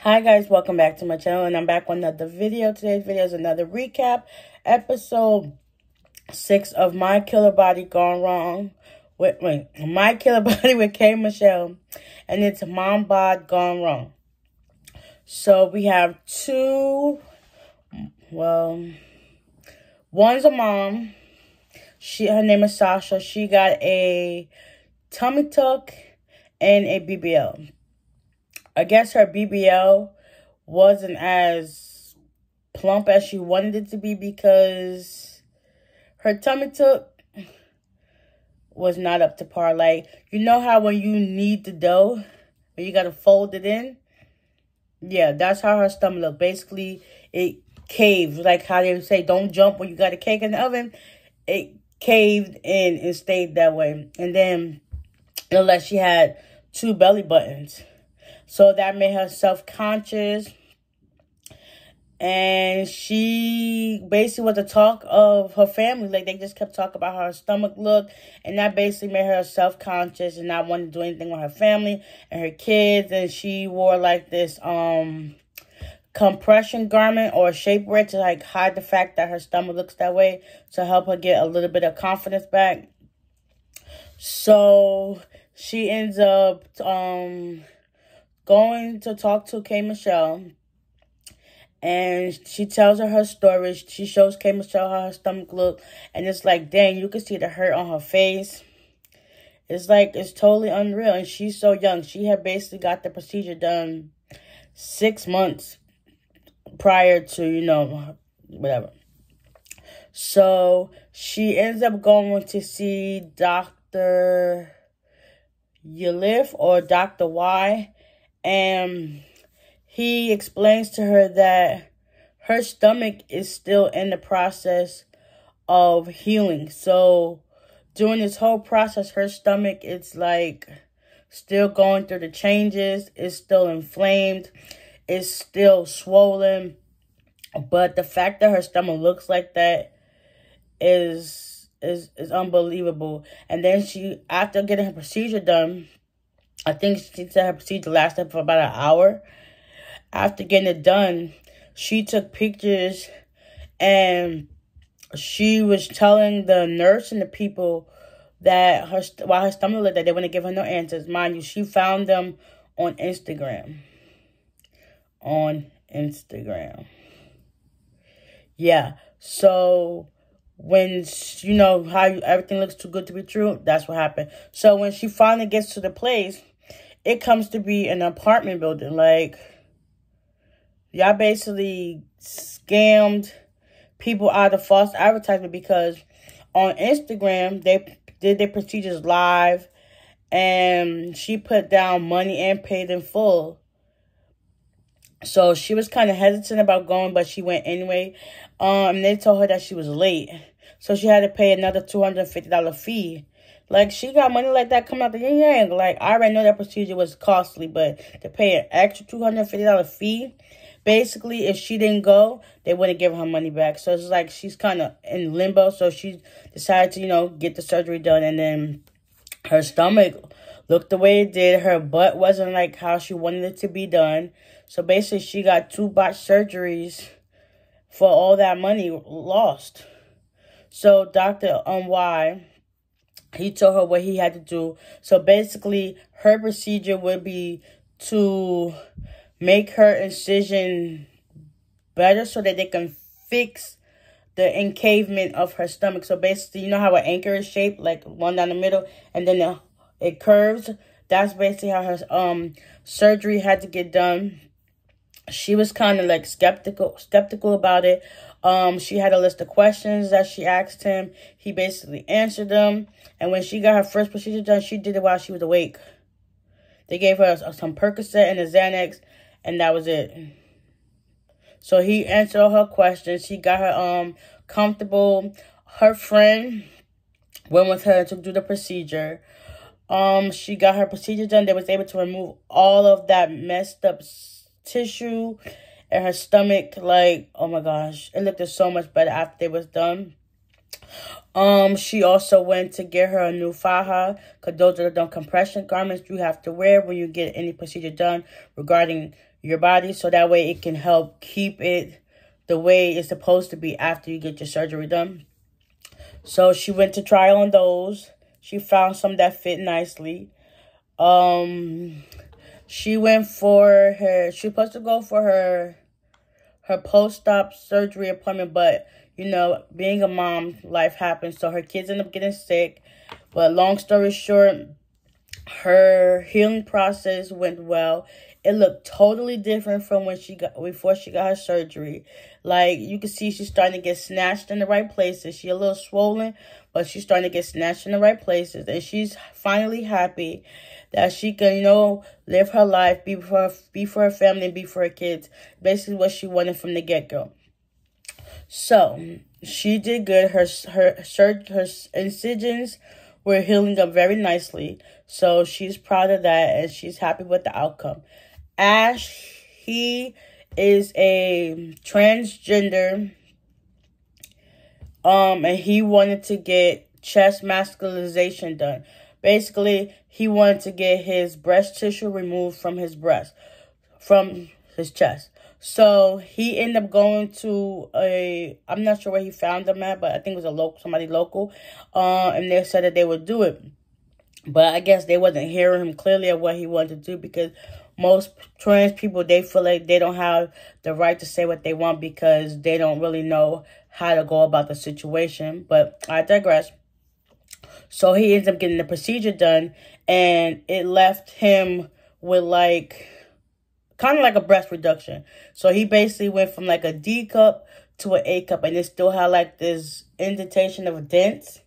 Hi guys, welcome back to my channel, and I'm back with another video. Today's video is another recap, episode 6 of My Killer Body Gone Wrong. My Killer Body with K. Michelle, and it's Mom Bod Gone Wrong. So we have one's a mom. Her name is Sasha. She got a tummy tuck and a BBL. I guess her BBL wasn't as plump as she wanted it to be because her tummy tuck was not up to par. Like, you know how when you knead the dough, when you got to fold it in? Yeah, that's how her stomach looked. Basically, it caved. Like how they say, don't jump when you got a cake in the oven. It caved in and stayed that way. And then, it looked like she had 2 belly buttons. So that made her self-conscious. And she basically was the talk of her family. Like, they just kept talking about how her stomach looked. And that basically made her self-conscious and not want to do anything with her family and her kids. And she wore, like, this compression garment or shapewear to, like, hide the fact that her stomach looks that way, to help her get a little bit of confidence back. So she ends up going to talk to K. Michelle, and she tells her story. She shows K. Michelle how her stomach looked, and it's like, dang, you can see the hurt on her face. It's like, it's totally unreal, and she's so young. She had basically got the procedure done 6 months prior to, whatever. So she ends up going to see Dr. Yalif or Dr. Y, and he explains to her that her stomach is still in the process of healing. So during this whole process, her stomach is like still going through the changes. It's still inflamed. It's still swollen. But the fact that her stomach looks like that is unbelievable. And then she, after getting her procedure done, I think she said her procedure lasted for about an hour. After getting it done, she took pictures, and she was telling the nurse and the people that while her stomach looked like, they wouldn't give her no answers. Mind you, she found them on Instagram. Yeah. So when, how everything looks too good to be true, that's what happened. So when she finally gets to the place, it comes to be an apartment building. Like, y'all basically scammed people out of false advertisement, because on Instagram, they did their procedures live, and she put down money and paid in full. So she was kind of hesitant about going, but she went anyway. They told her that she was late, so she had to pay another $250 fee. Like, she got money like that coming out the yin. Like, I already know that procedure was costly, but to pay an extra $250 fee, basically, if she didn't go, they wouldn't give her money back. So it's like she's kind of in limbo. So she decided to, get the surgery done, and then her stomach looked the way it did. Her butt wasn't like how she wanted it to be done. So basically, she got 2 botched surgeries for all that money lost. So Dr. Y, he told her what he had to do. So basically, her procedure would be to make her incision better so that they can fix the encavement of her stomach. So basically, you know how an anchor is shaped, like one down the middle, and then it curves? That's basically how her surgery had to get done. She was kind of like skeptical about it. She had a list of questions that she asked him. He basically answered them. And when she got her first procedure done, she did it while she was awake. They gave her some Percocet and a Xanax, and that was it. So he answered all her questions. She got her comfortable. Her friend went with her to do the procedure. She got her procedure done. They was able to remove all of that messed up tissue in her stomach. Like, oh my gosh, it looked so much better after it was done. She also went to get her a new faja, because those are the compression garments you have to wear when you get any procedure done regarding your body, so that way it can help keep it the way it's supposed to be after you get your surgery done. So she went to try on those. She found some that fit nicely. She went for her, she was supposed to go for her post-op surgery appointment, but, you know, being a mom, life happens, so her kids end up getting sick. But long story short, her healing process went well. It looked totally different from before she got her surgery. Like, you can see she's starting to get snatched in the right places. She's a little swollen, but she's starting to get snatched in the right places. And she's finally happy that she can, you know, live her life, be for her family, and be for her kids. Basically what she wanted from the get-go. So, she did good. Her incisions were healing up very nicely. So, she's proud of that, and she's happy with the outcome. Ash, he is a transgender, and he wanted to get chest masculization done. Basically, he wanted to get his breast tissue removed from his chest. So he ended up going to I'm not sure where he found them at, but I think it was somebody local, and they said that they would do it. But I guess they wasn't hearing him clearly of what he wanted to do, because most trans people, they feel like they don't have the right to say what they want because they don't really know how to go about the situation. But I digress. So he ends up getting the procedure done, and it left him with kind of like a breast reduction. So he basically went from like a D cup to an A cup, and it still had like this indentation of dents,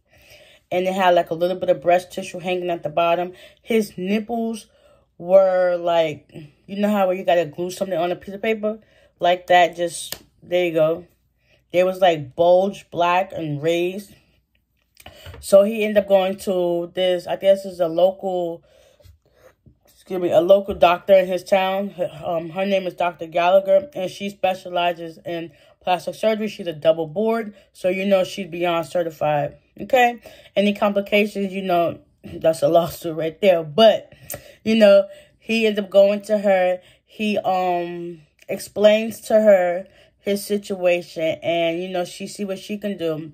and it had like a little bit of breast tissue hanging at the bottom. His nipples were like, you know how where you gotta glue something on a piece of paper? Like that, just, there you go. They was like bulged black and raised. So he ended up going to this, I guess it's a local doctor in his town. Her name is Dr. Gallagher, and she specializes in plastic surgery. She's a double board, so you know she's beyond certified. Okay? Any complications, you know, that's a lawsuit right there. But, you know, he ends up going to her. He explains to her his situation, and, you know, she see what she can do.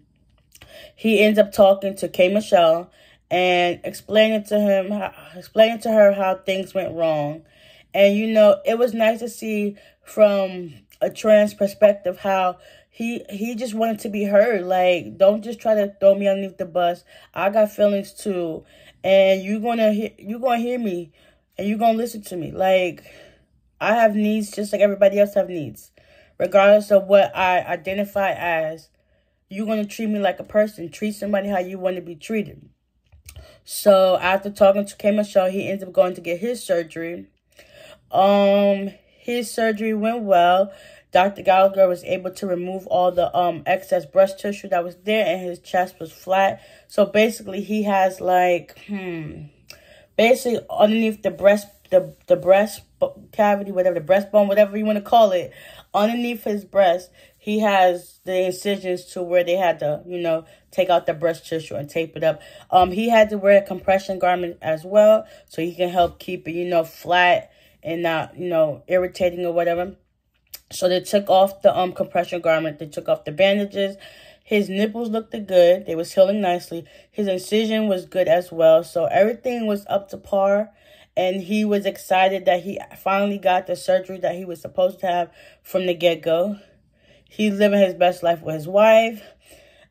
He ends up talking to K. Michelle and explaining to her how things went wrong. And, you know, it was nice to see from a trans perspective how he just wanted to be heard. Like, don't just try to throw me underneath the bus. I got feelings too, and you're gonna hear me, and you're gonna listen to me. Like, I have needs just like everybody else have needs, regardless of what I identify as. You're gonna treat me like a person. Treat somebody how you want to be treated. So after talking to K. Michelle, he ends up going to get his surgery. His surgery went well. Dr. Gallagher was able to remove all the excess breast tissue that was there, and his chest was flat. So basically, he has like, basically underneath the breast cavity, whatever, the breastbone, whatever you want to call it, underneath his breast, he has the incisions to where they had to, you know, take out the breast tissue and tape it up. He had to wear a compression garment as well, so he can help keep it, you know, flat and not, you know, irritating or whatever. So they took off the compression garment. They took off the bandages. His nipples looked good. They was healing nicely. His incision was good as well. So everything was up to par. And he was excited that he finally got the surgery that he was supposed to have from the get-go. He's living his best life with his wife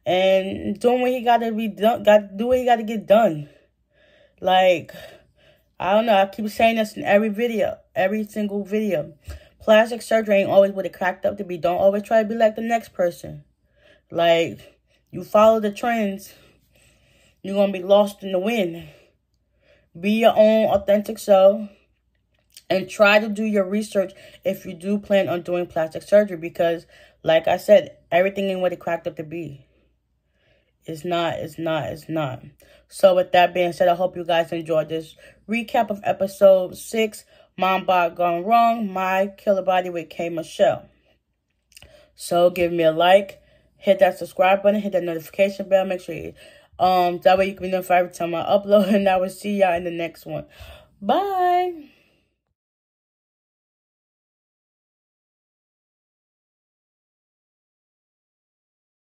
and doing what he got to be done. Do what he got to get done. Like, I don't know. I keep saying this in every video, every single video. Plastic surgery ain't always what it cracked up to be. Don't always try to be like the next person. Like, you follow the trends, you're going to be lost in the wind. Be your own authentic self. And try to do your research if you do plan on doing plastic surgery. Because, like I said, everything ain't what it cracked up to be. It's not. So with that being said, I hope you guys enjoyed this recap of episode 6, Mom Bod Gone Wrong, My Killer Body with K. Michelle. So give me a like, hit that subscribe button, hit that notification bell, make sure you, that way you can be notified every time I upload, and I will see y'all in the next one. Bye.